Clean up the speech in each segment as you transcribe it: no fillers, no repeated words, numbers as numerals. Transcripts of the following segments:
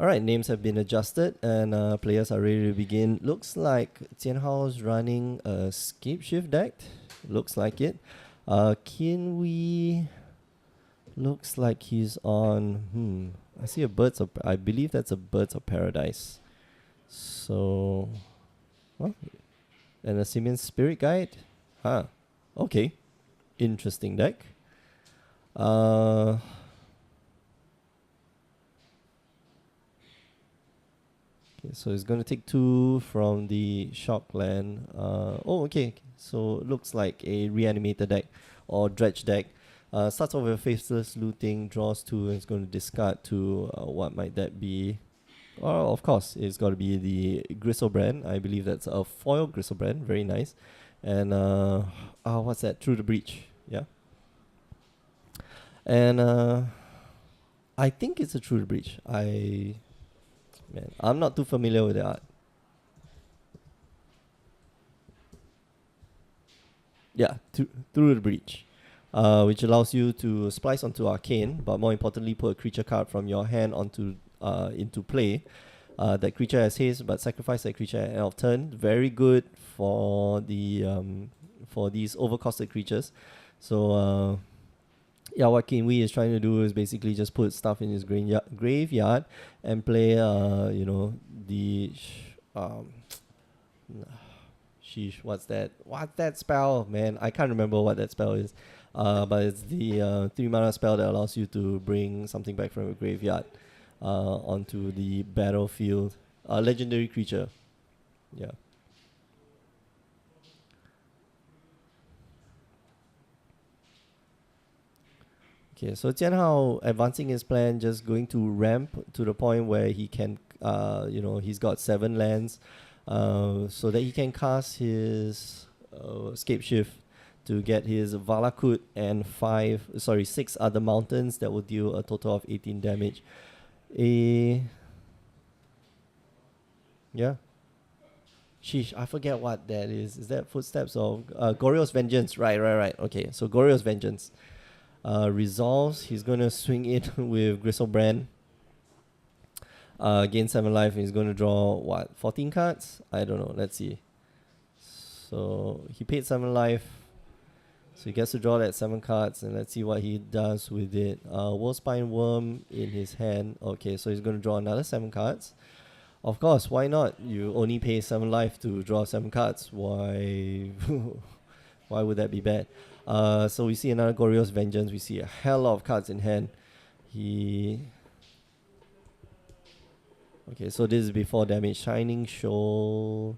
Alright, names have been adjusted and players are ready to begin. Looks like Tianhao's running a Scapeshift deck. Looks like it. Kinwee looks like he's on. I see a Birds of. I believe that's a Birds of Paradise. So, well, and a Simian Spirit Guide. Okay, interesting deck. Okay, so it's going to take 2 from the shock land. Okay. So looks like a reanimator deck or dredge deck. Starts off with Faceless Looting, draws 2, and it's going to discard 2. What might that be? Well, of course, it's got to be the Grishoalbrand. I believe that's a foil Grishoalbrand. Very nice. And what's that? Through the Breach. Yeah. And I think it's a Through the Breach. I'm not too familiar with the art. Yeah, Through the Breach, which allows you to splice onto Arcane, but more importantly, put a creature card from your hand onto into play. That creature has haste, but sacrifice that creature at end of turn. Very good for the for these overcosted creatures. So what Kinwee is trying to do is basically just put stuff in his graveyard and play sheesh, what's that? What's that spell? Man, I can't remember what that spell is. But it's the 3 mana spell that allows you to bring something back from your graveyard onto the battlefield. A legendary creature. Yeah. Okay, so Tianhao advancing his plan, just going to ramp to the point where he can, he's got 7 lands, so that he can cast his Scapeshift to get his Valakut and 6 other mountains that will deal a total of 18 damage. Yeah. Sheesh, I forget what that is. Is that Footsteps of Goryo's Vengeance? Right. Okay, so Goryo's Vengeance. Resolves, he's going to swing it with Grishoalbrand. Gain 7 life, and he's going to draw, 14 cards? I don't know, let's see. So he paid 7 life. So he gets to draw that 7 cards, and let's see what he does with it. Wolfspine Worm in his hand. Okay, so he's going to draw another 7 cards. Of course, why not? You only pay 7 life to draw 7 cards. Why would that be bad? So we see another Goryo's Vengeance. We see a hell lot of cards in hand. Okay, so this is before damage. Shining Shoal.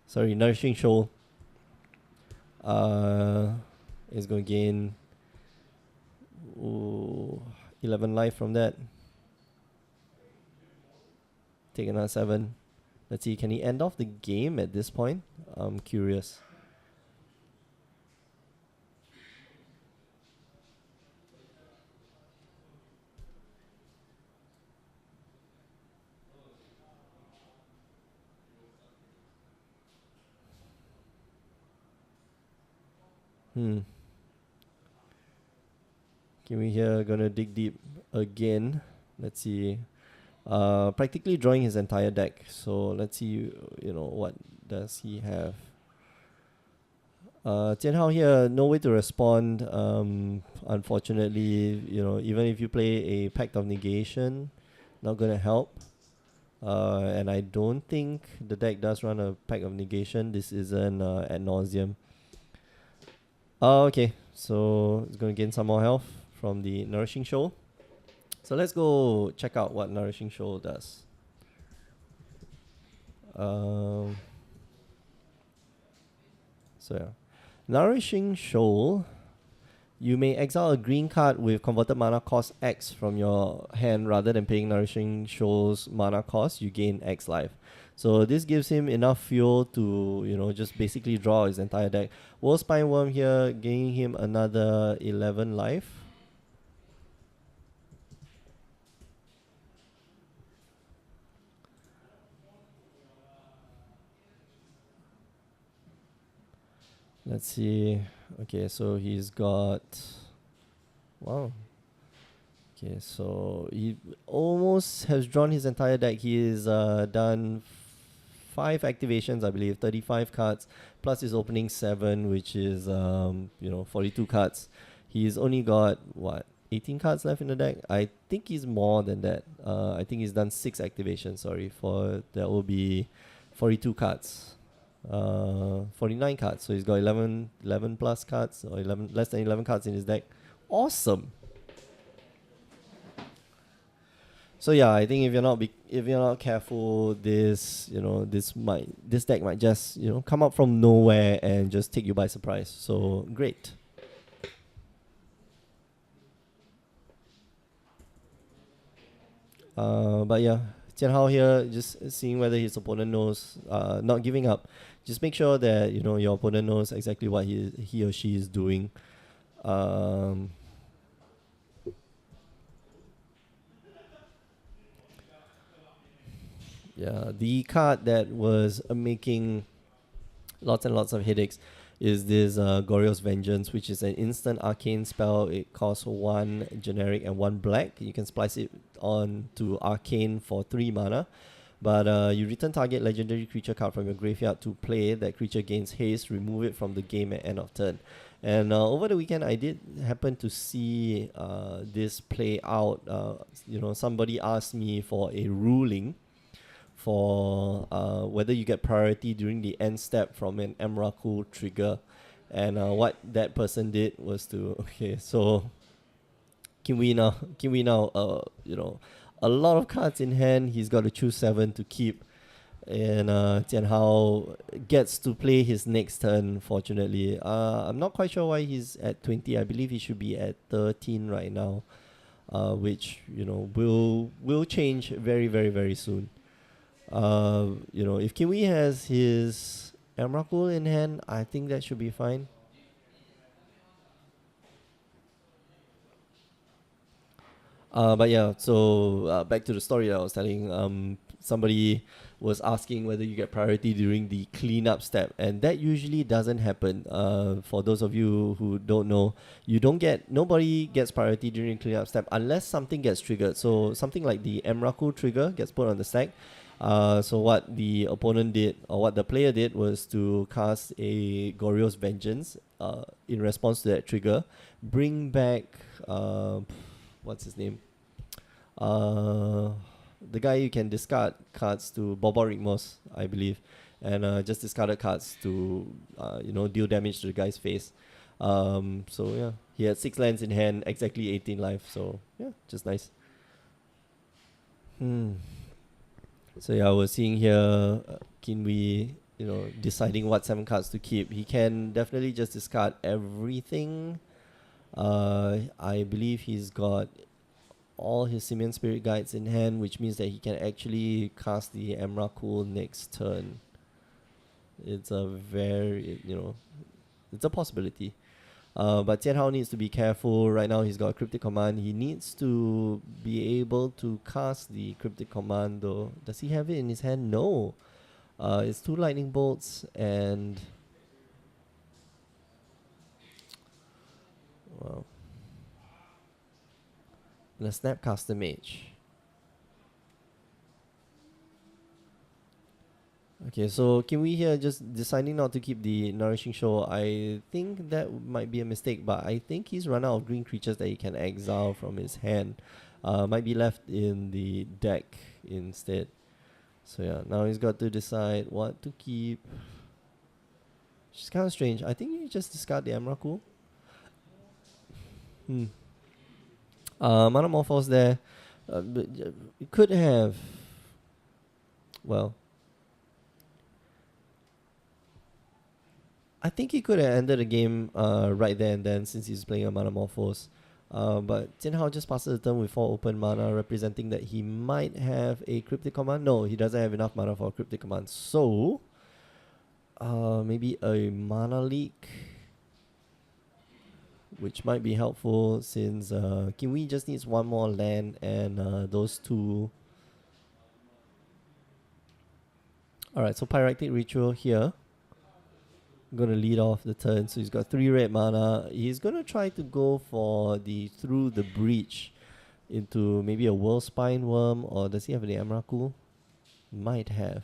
Sorry, Nourishing Shoal. Is going to gain 11 life from that. Take another 7. Let's see, can he end off the game at this point? I'm curious. Kinwee here gonna dig deep again. Let's see. Practically drawing his entire deck. So let's see, what does he have? Tianhao here, no way to respond. Unfortunately, even if you play a Pact of Negation, not gonna help. And I don't think the deck does run a Pact of Negation. This isn't ad nauseum. Okay, so it's gonna gain some more health from the Nourishing Shoal. So let's go check out what Nourishing Shoal does. Nourishing Shoal, you may exile a green card with converted mana cost X from your hand. Rather than paying Nourishing Shoal's mana cost, you gain X life. So this gives him enough fuel to, just basically draw his entire deck. Wolfspine Worm here, gaining him another 11 life. Let's see. Okay, so he's got... Wow. Okay, so he almost has drawn his entire deck. He is done 5 activations, I believe, 35 cards, plus his opening 7, which is 42 cards. He's only got what, 18 cards left in the deck. I think he's more than that. I think he's done 6 activations. Sorry, for that will be 42 cards. 49 cards. So he's got 11 plus cards, or 11 less than 11 cards in his deck. Awesome. So yeah, I think if you're not careful, this this deck might just come up from nowhere and just take you by surprise. So great. But yeah, Tianhao here, just seeing whether his opponent knows, not giving up. Just make sure that your opponent knows exactly what he or she is doing. Yeah, the card that was making lots and lots of headaches is this Goryo's Vengeance, which is an instant arcane spell. It costs 1 generic and 1 black. You can splice it on to arcane for 3 mana. But you return target legendary creature card from your graveyard to play. That creature gains haste. Remove it from the game at end of turn. And over the weekend, I did happen to see this play out. Somebody asked me for a ruling for whether you get priority during the end step from an Emrakul trigger. And what that person did was to, okay, so can we now, a lot of cards in hand, he's got to choose 7 to keep. And Tianhao gets to play his next turn, fortunately. I'm not quite sure why he's at 20. I believe he should be at 13 right now, which, will change very, very, very soon. If Kiwi has his Emrakul in hand, I think that should be fine. But yeah, so back to the story that I was telling. Somebody was asking whether you get priority during the cleanup step, and that usually doesn't happen. For those of you who don't know, nobody gets priority during cleanup step unless something gets triggered. So something like the Emrakul trigger gets put on the stack. So what the opponent did, or what the player did, was to cast a Goryo's Vengeance in response to that trigger. Bring back, what's his name? The guy you can discard cards to, Boborigmos, I believe. And just discarded cards to, deal damage to the guy's face. So yeah, he had 6 lands in hand, exactly 18 life. So yeah, just nice. So yeah, we're seeing here Kinwi, deciding what 7 cards to keep. He can definitely just discard everything. I believe he's got all his Simian Spirit Guides in hand, which means that he can actually cast the Emrakul next turn. It's a it's a possibility. But Tianhao needs to be careful. Right now he's got a Cryptic Command. He needs to be able to cast the Cryptic Command though. Does he have it in his hand? No. It's 2 Lightning Bolts and... Wow. And a Snapcaster Mage. Okay, so can we here just deciding not to keep the Nourishing Shoal? I think that might be a mistake, but I think he's run out of green creatures that he can exile from his hand. Might be left in the deck instead. So yeah, now he's got to decide what to keep. Which is kind of strange. I think you just discard the Emrakul. Mana Morphos there. You could have... Well... I think he could have ended the game right there and then, since he's playing a Mana Morphos. But Tianhao just passes the turn with 4 open mana, representing that he might have a Cryptic Command. No, he doesn't have enough mana for a Cryptic Command. So, maybe a Mana Leak, which might be helpful since Kinwi just needs 1 more land and those 2. Alright, so Pyractic Ritual here. Going to lead off the turn. So he's got 3 red mana. He's going to try to go for the Through the Breach, into maybe a World Spine Worm, or does he have the Emrakul? Might have.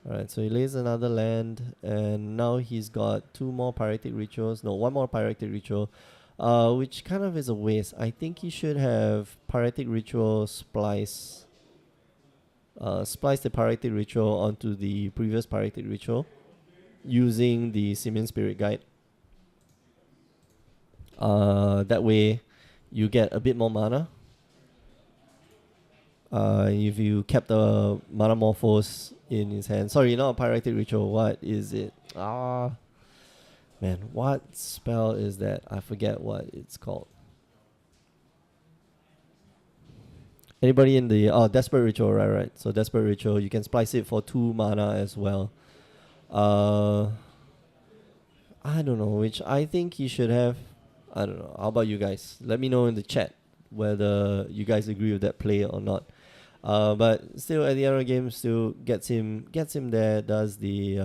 Alright, so he lays another land, and now he's got two more Pyretic Rituals. No, one more Pyretic Ritual, which kind of is a waste. I think he should have Pyretic Ritual splice the Pyretic Ritual onto the previous Pyretic Ritual using the Simian Spirit Guide. That way, you get a bit more mana. If you kept the Mana Morphos in his hand. Sorry, not a Pyretic Ritual. What is it? Man, what spell is that? I forget what it's called. Anybody in the Desperate Ritual, right? So Desperate Ritual, you can splice it for 2 mana as well. I don't know which I think he should have. I don't know. How about you guys? Let me know in the chat whether you guys agree with that play or not. But still, at the end of the game, still gets him there. Does the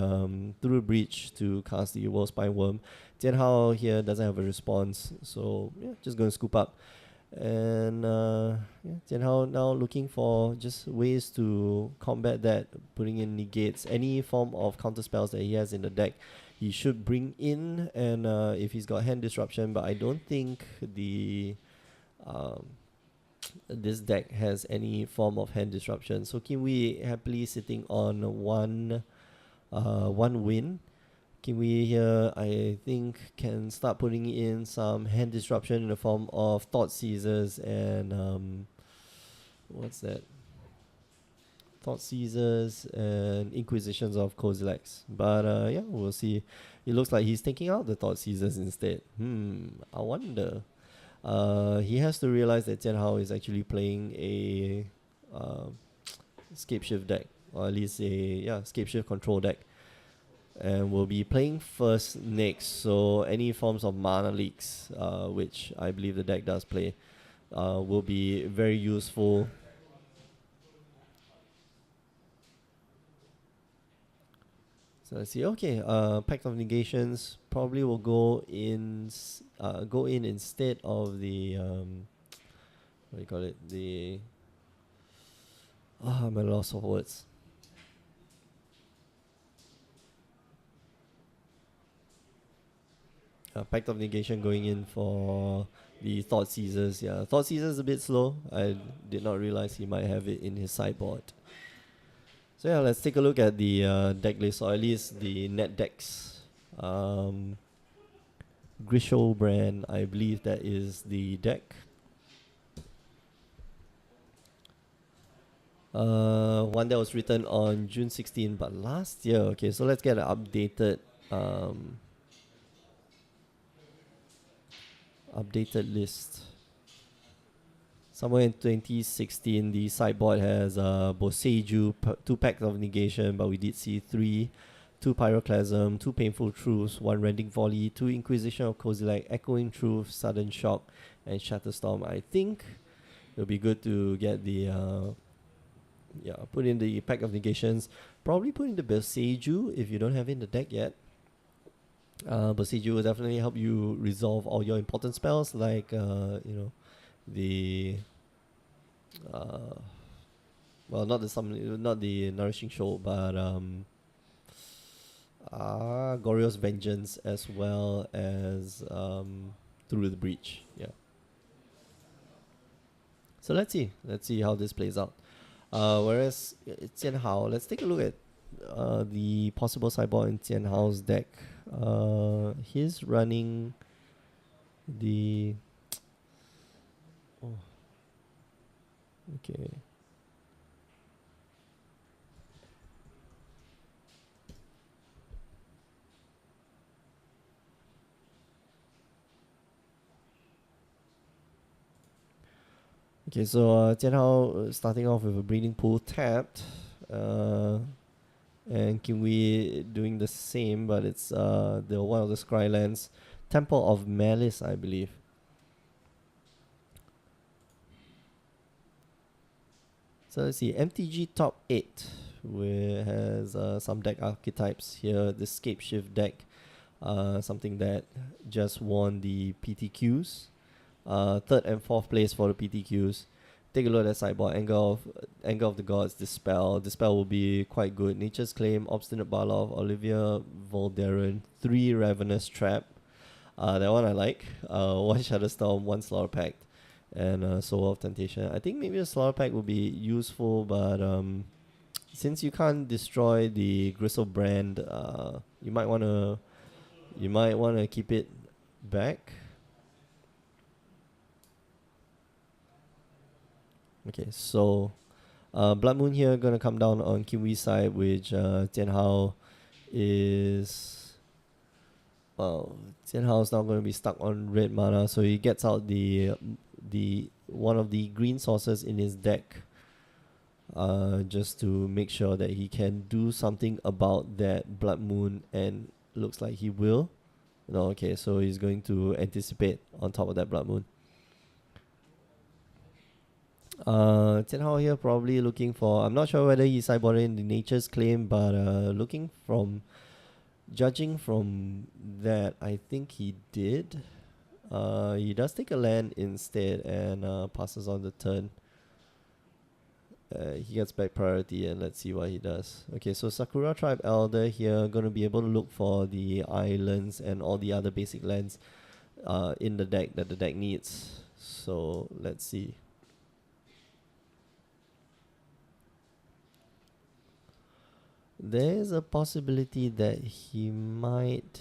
through breach to cast the World Spine Worm. Jianhao here doesn't have a response, so yeah, just gonna scoop up. And Jianhao now looking for just ways to combat that, putting in negates, any form of counter spells that he has in the deck. He should bring in, and if he's got hand disruption, but I don't think the this deck has any form of hand disruption. So Kiwi happily sitting on one win. Kiwi here, I think, can start putting in some hand disruption in the form of Thought Seizures and what's that? Thought Seizures and Inquisitions of Kozilek. But yeah, we'll see. It looks like he's taking out the Thought Seizures instead. I wonder. He has to realize that Jianhao is actually playing a Scapeshift deck, or at least a Scapeshift control deck, and will be playing first next. So any forms of mana leaks, which I believe the deck does play, will be very useful. So let's see. Okay, Pact of Negations probably will go in instead of the what do you call it? The I'm at a loss of words. Pact of Negation going in for the Thought Seizures. Yeah, Thought Seizures is a bit slow. I did not realize he might have it in his sideboard. So yeah, let's take a look at the deck list, or at least the net decks. Grishoalbrand, I believe that is the deck. One that was written on June 16, but last year. Okay, so let's get an updated list. Somewhere in 2016, the sideboard has Boseiju, 2 Pacts of Negation, but we did see 3, 2 Pyroclasm, 2 Painful Truths, 1 Rending Volley, 2 Inquisition of Kozilek, Echoing Truth, Sudden Shock, and Shatterstorm. I think it'll be good to get the put in the Pact of Negations. Probably put in the Boseiju if you don't have it in the deck yet. Boseiju will definitely help you resolve all your important spells, like the not the Nourishing Shoal, but Goryo's Vengeance, as well as Through the Breach. Yeah. So let's see how this plays out. Whereas Jianhao, let's take a look at the possible sideboard in Jianhao's deck. He's running the okay. Okay, so Jianhao starting off with a Breeding Pool tapped, and Kiwi doing the same, but it's the one of the Scrylands, Temple of Malice, I believe. So let's see, MTG top 8 has some deck archetypes here. The Scapeshift deck something that just won the PTQs. Third and fourth place for the PTQs. Take a look at that sideboard. Anger of the Gods, Dispel. Dispel will be quite good. Nature's Claim, Obstinate Barlov, Olivia Voldaren, 3 Ravenous Trap. That one I like. 1 Shadowstorm, 1 Slaughter Pact, and Soul of Temptation. I think maybe a Slaughter Pact would be useful, but since you can't destroy the Grishoalbrand, you might wanna keep it back. Okay, so Blood Moon here gonna come down on Kiwi's side, which Jianhao is Jianhao's now gonna be stuck on red mana, so he gets out the one of the green sources in his deck, just to make sure that he can do something about that Blood Moon, and looks like he will. No, okay, so he's going to anticipate on top of that Blood Moon. Jianhao here probably looking for, I'm not sure whether he's sideboarding the Nature's Claim, but judging from that, I think he did. He does take a land instead and passes on the turn. He gets back priority, and let's see what he does. Okay, so Sakura Tribe Elder here gonna be able to look for the islands and all the other basic lands in the deck that the deck needs. So let's see. There's a possibility that he might...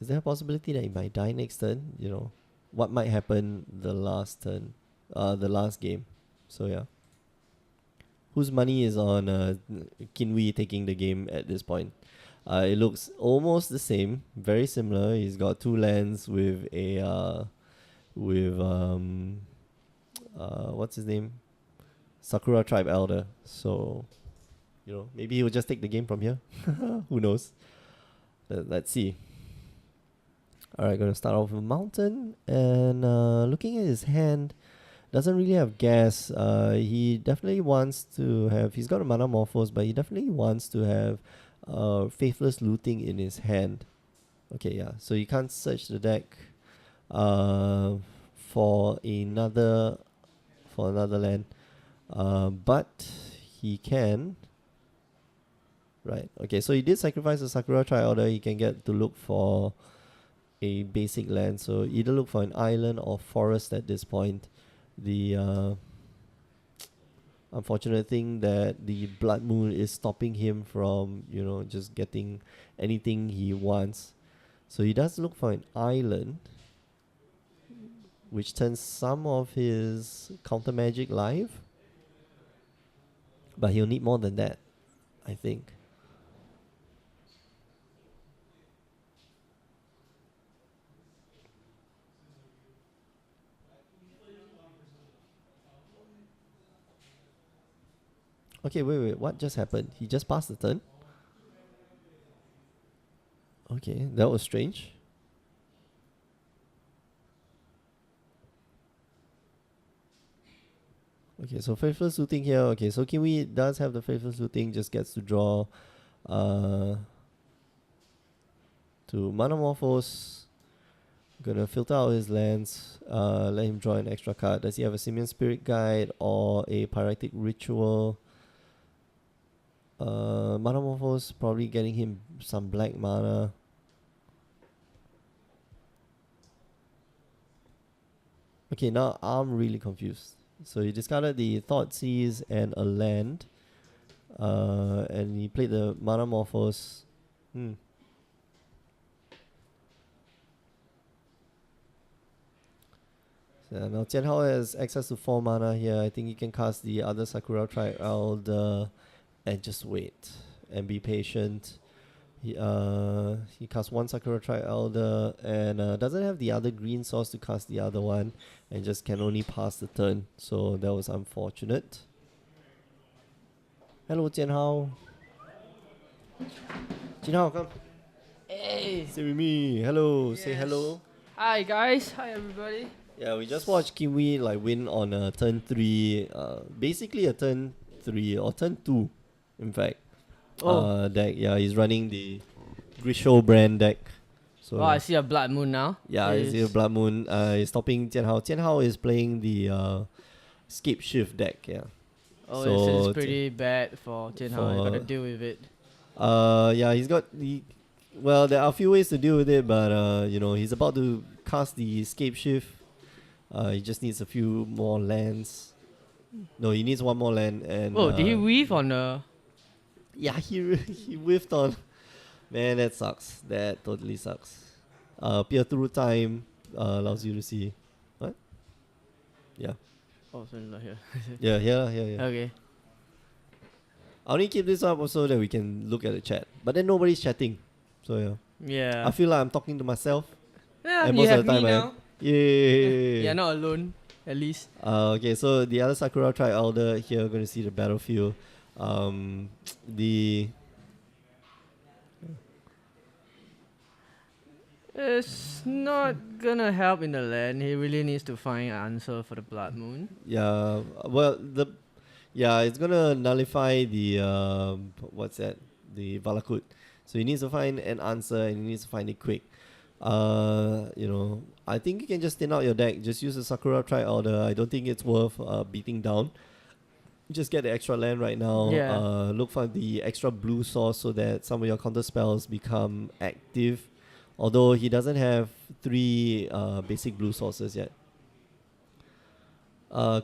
Is there a possibility that he might die next turn? You know, what might happen the last turn, the last game. So yeah. Whose money is on Kinwi taking the game at this point? It looks almost the same, very similar. He's got 2 lands with a what's his name? Sakura Tribe Elder. So, you know, maybe he'll just take the game from here. Who knows? Let's see. Alright, gonna start off with Mountain. And looking at his hand, doesn't really have gas. He definitely wants to have... He's got a Mana Morphos, but he definitely wants to have Faithless Looting in his hand. Okay, yeah. So you can't search the deck for another land. But he can... Right, okay, so he did sacrifice the Sakura Tri-Order. He can get to look for a basic land. So either look for an island or forest at this point. The unfortunate thing that the Blood Moon is stopping him from, you know, just getting anything he wants. So he does look for an island, which turns some of his counter magic live. But he'll need more than that, I think. Okay, wait, what just happened? He just passed the turn? Okay, that was strange. Okay, so Faithless Looting here. Okay, so Kiwi does have the Faithless Looting, just gets to draw to Mana Morphos. Gonna filter out his lands, let him draw an extra card. Does he have a Simian Spirit Guide or a Pyretic Ritual? Mana Morphos probably getting him some black mana. Okay, now I'm really confused. So he discarded the Thoughtseize and a land. And he played the Mana Morphos. So now Jianhao has access to 4 mana here. I think he can cast the other Sakura Tribe Elder and just wait and be patient. He casts 1 Sakura Tribe Elder and doesn't have the other green source to cast the other one, and just can only pass the turn. So that was unfortunate. Hello, Jianhao. Jianhao, come. Hey! Say with me. Hello. Yes. Say hello. Hi guys, hi everybody. Yeah, we just watched Kiwi like win on a turn 3. Basically a turn 3 or turn 2, in fact. deck. Yeah, he's running the Grishoalbrand deck. So Oh, I see a blood moon now. yeah, he's Is- a Blood Moon. He's stopping Jianhao. Jianhao is playing the Scapeshift deck. Yeah. Oh, So it's pretty bad for Jianhao. You gotta for- deal with it. Yeah, well, there are a few ways to deal with it, but he's about to cast the Scapeshift. He just needs a few more lands. No, he needs one more land, and Oh, did he weave on the? yeah, he whiffed on. Man, that sucks. That totally sucks. Peer through time allows you to see what? Yeah, Oh, so not here. yeah. Okay. I only keep this up so that we can look at the chat, but then nobody's chatting. So yeah, Yeah. I feel like I'm talking to myself. Yeah, and you most have of the time me I now. Yay! You're not alone, at least. Okay, so the other Sakura Tri Elder here going to see the battlefield. The It's not gonna help in the land. He really needs to find an answer for the blood moon. it's gonna nullify the what's that? The Valakut. So he needs to find an answer and he needs to find it quick. I think you can just thin out your deck. Just use the Sakura Tri Elder. I don't think it's worth beating down. Just get the extra land right now. Yeah. Look for the extra blue source so that some of your counter spells become active. Although he doesn't have 3 basic blue sources yet.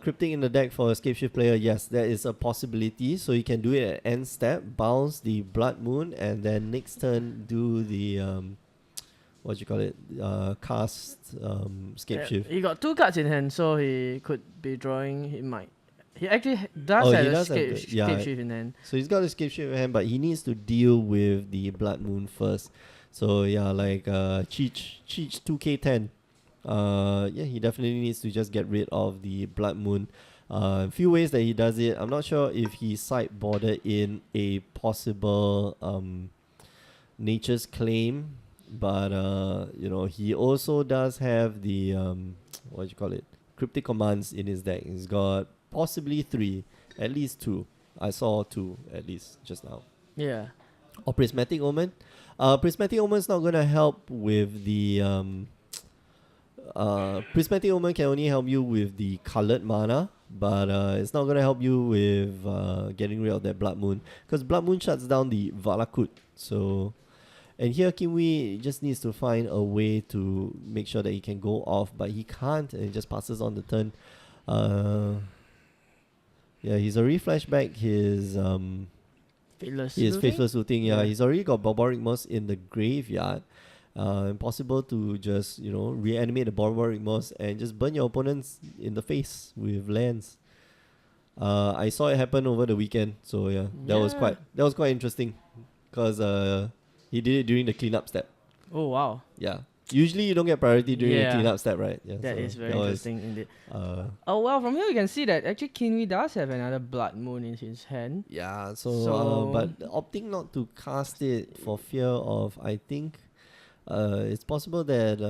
Cryptic in the deck for a Scapeshift player, yes, there is a possibility. So you can do it at end step, bounce the Blood Moon, and then next turn do the cast Scapeshift. He got 2 cards in hand, so he could be drawing. He actually does Oh, have he a does have scape, the- yeah. Scapeshift in hand. So he's got a Scapeshift in hand, but he needs to deal with the Blood Moon first. So yeah, like Cheech 2K10. He definitely needs to just get rid of the Blood Moon. A few ways that he does it. I'm not sure if he sideboarded in a possible Nature's Claim, but he also does have the Cryptic Commands in his deck. He's got possibly 3, at least 2. I saw 2 at least just now. Yeah. Or Prismatic Omen. Prismatic Omen is not going to help with the Prismatic Omen can only help you with the colored mana, but it's not going to help you with getting rid of that Blood Moon, because Blood Moon shuts down the Valakut. So, and here Kimwi just needs to find a way to make sure that he can go off, but he can't, and he just passes on the turn. He's already flashback his Faithless Looting. Yeah. He's already got Barbaric Moss in the graveyard. Impossible to just reanimate the Barbaric Moss and just burn your opponents in the face with lands. I saw it happen over the weekend, so that was quite interesting, because he did it during the cleanup step. Oh wow. Yeah. Usually you don't get priority during the Yeah. cleanup step, right? Yeah. That so is very that was, interesting indeed. Uh, Oh well, from here you can see that actually Kinwi does have another blood moon in his hand. yeah. So- But opting not to cast it for fear of, I think, it's possible that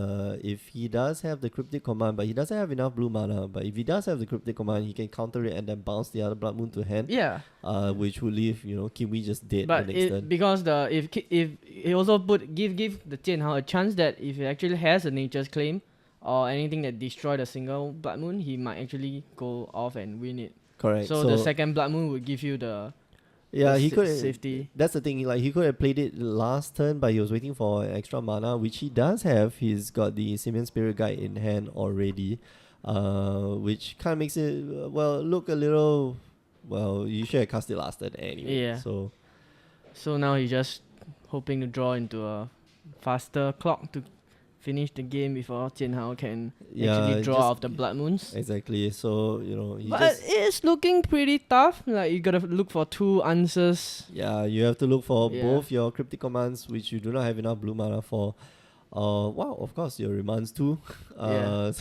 if he does have the Cryptic Command, but he doesn't have enough blue mana, but if he does have the Cryptic Command, he can counter it and then bounce the other Blood Moon to hand. Yeah. Which would leave Kimwi just dead But the next turn. because if he also give the Jianhao a chance that if he actually has a Nature's Claim or anything that destroyed a single Blood Moon, he might actually go off and win it. Correct. So the second Blood Moon would give you the he could safety. That's the thing. Like, he could have played it last turn, but he was waiting for extra mana, which he does have. He's got the Simian Spirit Guide in hand already, which kind of makes it look a little. Well, you should have cast it last turn anyway. Yeah. So now he's just hoping to draw into a faster clock to finish the game before Jianhao can actually draw just- out the Blood Moons. exactly. So he But just it's looking pretty tough. Like you gotta look for 2 answers. you have to look for Yeah. both your Cryptic Commands, which you do not have enough blue mana for. Of course your Remands too. Yeah.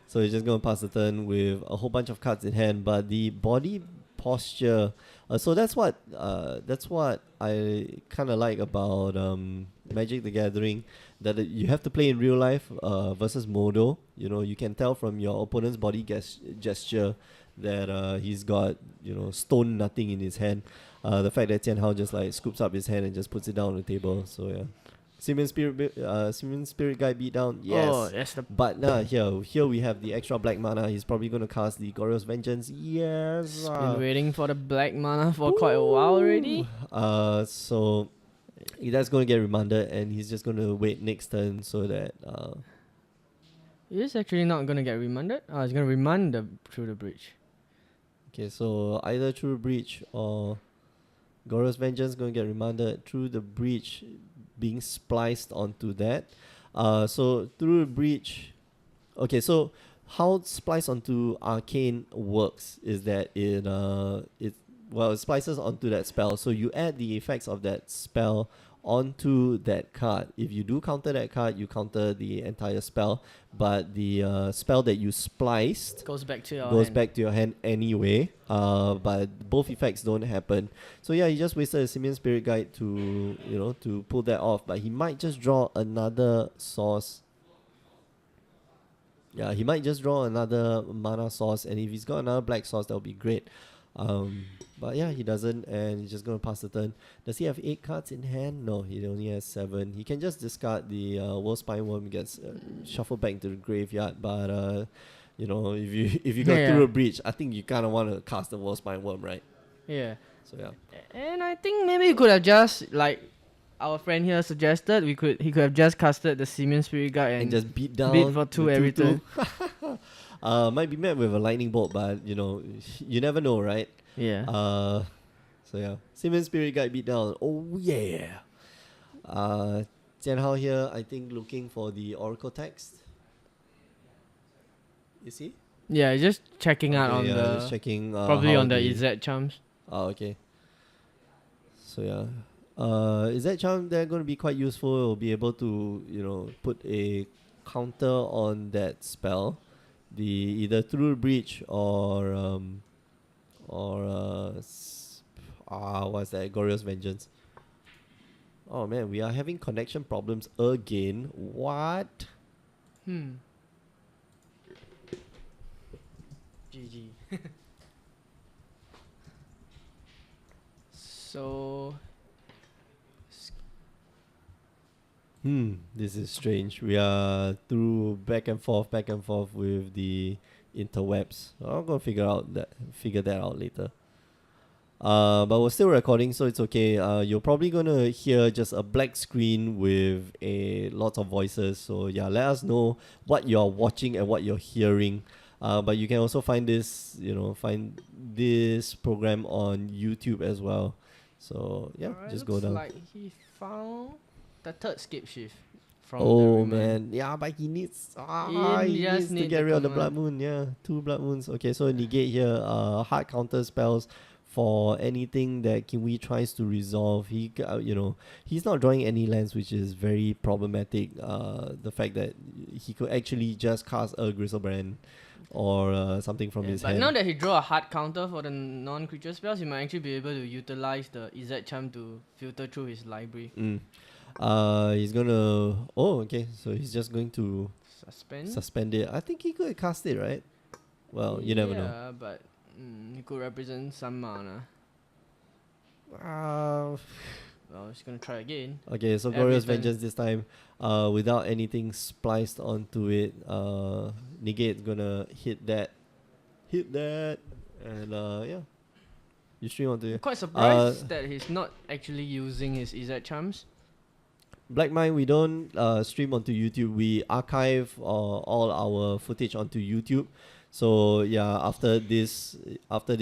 So you're just gonna pass the turn with a whole bunch of cards in hand, but the body posture. So that's what I kind of like about Magic the Gathering, that you have to play in real life versus Modo. You can tell from your opponent's body gesture that he's got, stone nothing in his hand. The fact that Tian Hao just like scoops up his hand and just puts it down on the table. So yeah. Simeon Spirit Guide beat down. Yes. Oh, that's the. But here we have the extra black mana. He's probably gonna cast the Glorious Vengeance. Yes. Been waiting for the black mana for quite a while already. So that's gonna get remanded, and he's just gonna wait next turn so that It is actually not gonna get remanded. It's gonna remand through the bridge. Okay, so either through breach or Glorious Vengeance gonna get remanded through the breach, being spliced onto that. So through the breach. Okay, so how splice onto Arcane works is that it splices onto that spell. So you add the effects of that spell onto that card. If you do counter that card, you counter the entire spell. But the spell that you spliced Goes back to your goes hand. back to your hand anyway. But both effects don't happen. So yeah, he just wasted a Simeon Spirit Guide to pull that off. But he might just draw another source. Yeah, he might just draw another mana source, and if he's got another black source, that would be great. But yeah, he doesn't, and he's just gonna pass the turn. Does he have 8 cards in hand? No, he only has 7. He can just discard the World Spine Worm, gets shuffled back into the graveyard. But if you go through a breach, I think you kind of want to cast the World Spine Worm, right? Yeah. So yeah. And I think maybe you could have just, like our friend here suggested, he could have just casted the Simeon Spirit Guide And just beat down for 2 the every 2/2. turn. Might be met with a lightning bolt, but you never know, right? Yeah. So yeah, Simeon Spirit Guide beat down. Oh yeah. Jian Hao here, I think, looking for the Oracle text. Is he? Yeah, just checking out on just the checking. probably how on the EZ charms. Oh, okay. So yeah. Is that charm they're going to be quite useful? It'll be able to, put a counter on that spell, the either through breach or what's that? Glorious Vengeance. Oh man, we are having connection problems again. What? GG. So This is strange. We are through back and forth with the interwebs. I'm gonna figure that out later. But we're still recording, so it's okay. You're probably gonna hear just a black screen with a lot of voices. So yeah, let us know what you're watching and what you're hearing. But you can also find this program on YouTube as well. So yeah, just go down. Like he found the third Scapeshift from Oh the man, yeah, but he needs He just to need get the rid of the command. blood moon. Yeah, 2 blood moons. Okay, so negate here. Hard counter spells for anything that Kinwei tries to resolve. He's not drawing any lands, which is very problematic. The fact that he could actually just cast a Grishoalbrand or something from his but hand. now that he draw a hard counter for the non-creature spells, he might actually be able to utilize the EZ charm to filter through his library. He's gonna. Oh, okay. So he's just going to Suspend it. I think he could cast it, right? Well, you never know. Yeah, but he could represent some mana. Well, he's gonna try again. Okay, so Every Glorious turn. Vengeance this time, without anything spliced onto it. Negate's gonna hit that, and yeah, you stream onto it. Quite surprised that he's not actually using his EZ charms. Black Mind, we don't stream onto YouTube. We archive all our footage onto YouTube. So yeah, after this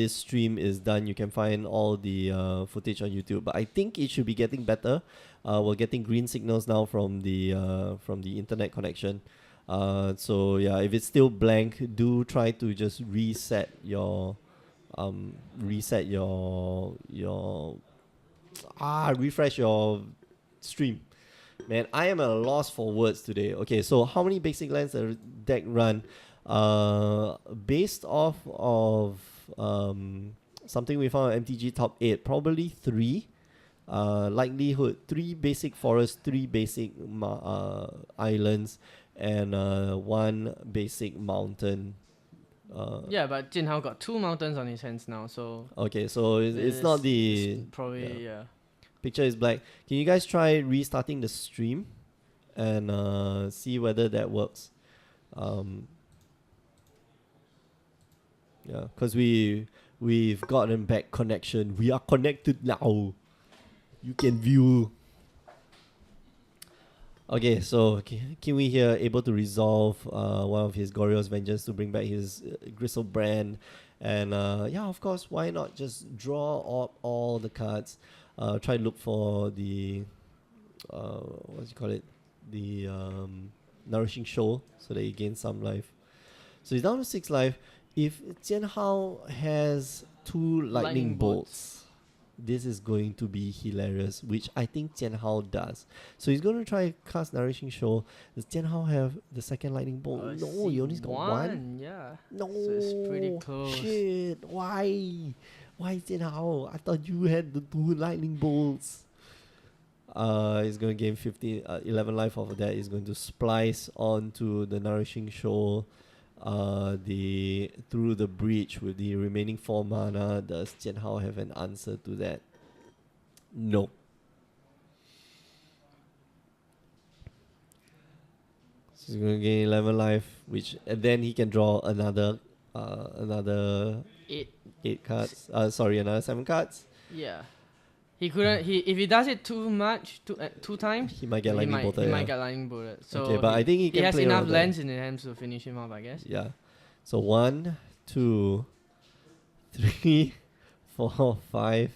stream is done, you can find all the footage on YouTube. But I think it should be getting better. We're getting green signals now from the internet connection. So yeah, if it's still blank, do try to just reset your refresh your stream. Man, I am at a loss for words today. Okay, so how many basic lands does deck run? Based off of something we found on MTG top 8, probably 3. Likelihood 3 basic forests, 3 basic islands, and 1 basic mountain. Yeah, but Jin Hao got 2 mountains on his hands now, so Okay, so it's not the probably yeah. picture is black. Can you guys try restarting the stream and see whether that works? Yeah, because we've gotten back connection. We are connected now. You can view. Okay, so can we here able to resolve one of his Goryo's vengeance to bring back his Grishoalbrand, and yeah, of course, why not just draw up all the cards, try to look for the what do you call it, the nourishing shoal, so that he gains some life. So he's down to 6 life. If Jian Hao has 2 lightning bolts, this is going to be hilarious, which I think Jian Hao does. So he's going to try cast Nourishing Shoal. Does Jian Hao have the second lightning bolt? No, he only got 1. Yeah. No, so it's pretty close. Shit, why? Why Jian Hao? I thought you had the 2 lightning bolts. He's going to gain 11 life off of that. He's going to splice onto the Nourishing Shoal. Through the breach with the remaining 4 mana. Does Jian Hao have an answer to that? No. So he's gonna gain 11 life, and then he can draw another 8 cards. Another 7 cards. Yeah. He couldn't. If he does it too much, 2 times, he might get lightning bolted. He might get lightning bolted. So okay, but I think he can has play enough lands in his hands to finish him off, I guess. Yeah. So 1, 2, 3, 4, 5,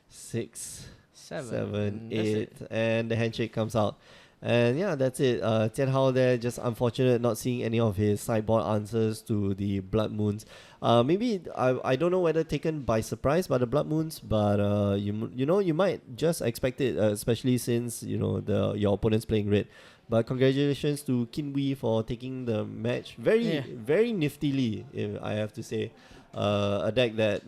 6, 7, 8, and the handshake comes out. And yeah, that's it. Jian Hao there, just unfortunate not seeing any of his sideboard answers to the Blood Moons. Maybe I don't know whether taken by surprise by the Blood Moons, but you might just expect it, especially since your opponent's playing red. But congratulations to Kinwee for taking the match very niftily, I have to say. A deck that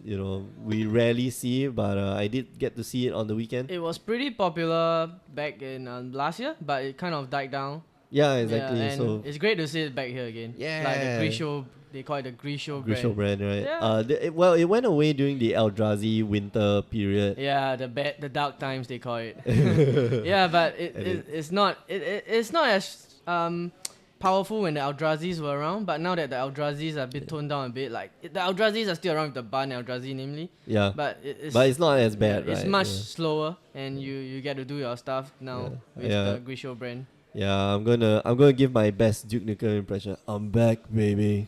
we rarely see, but I did get to see it on the weekend. It was pretty popular back in last year, but it kind of died down. Yeah, exactly. Yeah, and so it's great to see it back here again. Yeah, like the Grisho, they call it the Grishoalbrand. Grishoalbrand, right? Yeah. It went away during the Eldrazi winter period. Yeah, the dark times they call it. Yeah, but it's not as powerful when the Eldrazi's were around, but now that the Eldrazi's are a bit toned down a bit, like the Eldrazi's are still around with the Ban Eldrazi namely. Yeah. But it's not as bad, right? It's much slower, and you get to do your stuff now with the Grishoalbrand. Yeah, I'm gonna give my best Duke Nukem impression. I'm back, baby.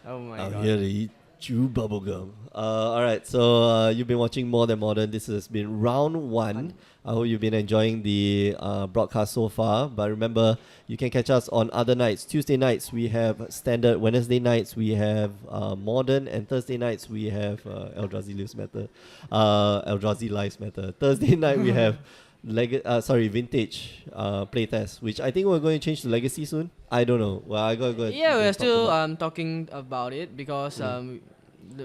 Oh my god. I'm here to eat chew bubblegum. Alright, so you've been watching More Than Modern. This has been round 1. I hope you've been enjoying the broadcast so far. But remember, you can catch us on other nights. Tuesday nights we have Standard. Wednesday nights we have Modern. And Thursday nights we have Eldrazi Lives Matter. Eldrazi Lives Matter. Thursday night we have Vintage playtest, which I think we're going to change to Legacy soon. I don't know. Well, I gotta go. Yeah, we're still talking about it because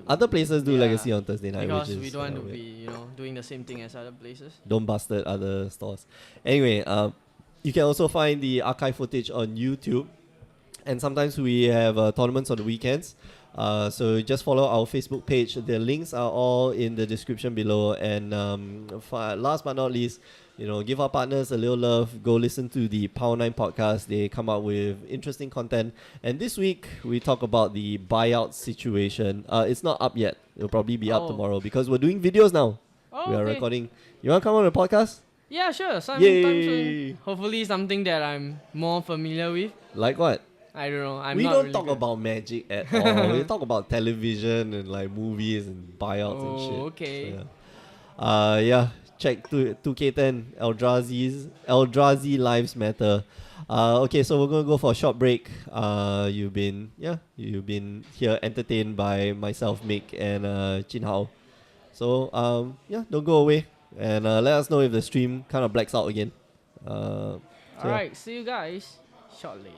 other places do Legacy on Thursday night, because which is, we don't want to be doing the same thing as other places. Don't bastard other stores. Anyway, you can also find the archive footage on YouTube, and sometimes we have tournaments on the weekends. So just follow our Facebook page. The links are all in the description below. And last but not least, give our partners a little love. Go listen to the Power 9 podcast. They come out with interesting content. And this week, we talk about the buyout situation. It's not up yet. It'll probably be up tomorrow because we're doing videos now. We are recording. You want to come on the podcast? Yeah, sure. Sometime soon. Hopefully something that I'm more familiar with. Like what? I don't know. We don't talk about magic at all. We talk about television and like movies and buyouts and shit. Okay. So, yeah. Check 2K10 Eldrazi Lives Matter. Okay, so we're gonna go for a short break. You've been here entertained by myself, Mick, and Jin Hao. So don't go away and let us know if the stream kind of blacks out again. Alright, see you guys shortly.